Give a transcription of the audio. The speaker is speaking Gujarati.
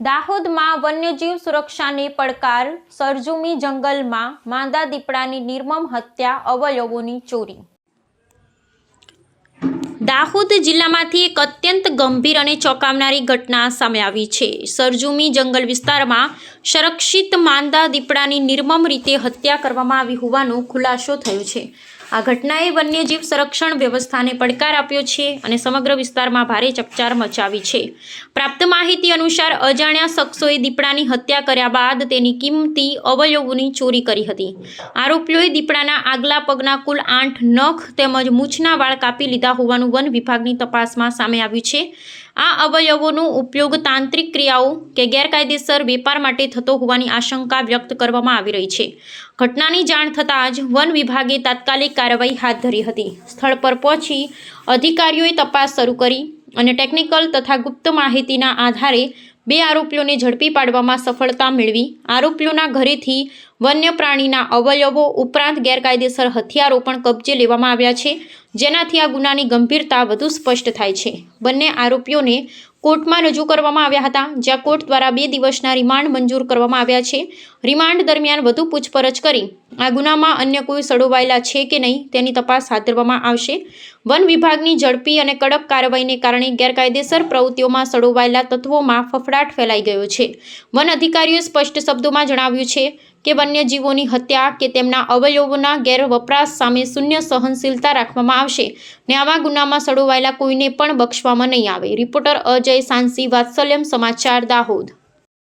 દાહોદમાં વન્યજીવ સુરક્ષાને પડકાર, સરજુમી જંગલમાં માંદા દીપડાની નિર્મમ હત્યા, અવયવોની ચોરી। દાહોદ જિલ્લામાંથી એક અત્યંત ગંભીર અને ચોંકાવનારી ઘટના સામે આવી છે। સરજુમી જંગલ વિસ્તારમાં સંરક્ષિત માંદા દીપડાની નિર્મમ રીતે હત્યા કરવામાં આવી હોવાનો ખુલાસો થયો છે। આ ઘટનાએ વન્યજીવ સંરક્ષણ વ્યવસ્થાને પડકાર આપ્યો છે અને સમગ્ર વિસ્તારમાં ભારે ચકચાર મચાવી છે। પ્રાપ્ત માહિતી અનુસાર અજાણ્યા શખ્સોએ દીપડાની હત્યા કર્યા બાદ તેની કિંમતી અવયવોની ચોરી કરી હતી। આરોપીઓએ દીપડાના આગલા પગના કુલ 8 નખ તેમજ મૂછના વાળ કાપી લીધા હોવાનું વન વિભાગની તપાસમાં સામે આવ્યું છે। આ અવયવોનો ઉપયોગ તાંત્રિક ક્રિયાઓ કે ગેરકાયદેસર વેપાર માટે થતો હોવાની આશંકા વ્યક્ત કરવામાં આવી રહી છે। ઘટનાની જાણ થતાં જ વન વિભાગે તાત્કાલિક કાર્યવાહી હાથ ધરી હતી। સ્થળ પર પહોંચી અધિકારીઓએ તપાસ શરૂ કરી અને ટેકનિકલ તથા ગુપ્ત માહિતીના આધારે 2 આરોપીઓને ઝડપી પાડવામાં સફળતા મેળવી। આરોપીઓના ઘરેથી વન્ય પ્રાણીના અવયવો ઉપરાંત ગેરકાયદેસર હથિયારો પણ કબજે લેવામાં આવ્યા છે, જેનાથી આ ગુનાની ગંભીરતા વધુ સ્પષ્ટ થાય છે। બંને આરોપીઓને કોર્ટમાં રજૂ કરવામાં આવ્યા હતા, જ્યાં કોર્ટ દ્વારા 2 દિવસના રિમાન્ડ મંજૂર કરવામાં આવ્યા છે। રિમાન્ડ દરમિયાન વધુ પૂછપરછ કરી આ ગુનામાં અન્ય કોઈ સંડોવાયેલા છે કે નહીં તેની તપાસ હાથ ધરવામાં આવશે। વન વિભાગની ઝડપી અને કડક કાર્યવાહીને કારણે ગેરકાયદેસર પ્રવૃત્તિઓમાં સંડોવાયેલા તત્વોમાં ફફડાટ ફેલાઈ ગયો છે। વન અધિકારીઓએ સ્પષ્ટ શબ્દોમાં જણાવ્યું છે કે વન્યજીવોની હત્યા કે તેમના અવયવોના ગેરવપરાશ સામે શૂન્ય સહનશીલતા રાખવામાં આવશે ને આવા ગુનામાં સંડોવાયેલા કોઈને પણ બક્ષવામાં નહીં આવે। રિપોર્ટર અજય સાંસી, વાત્સલ્યમ સમાચાર, દાહોદ।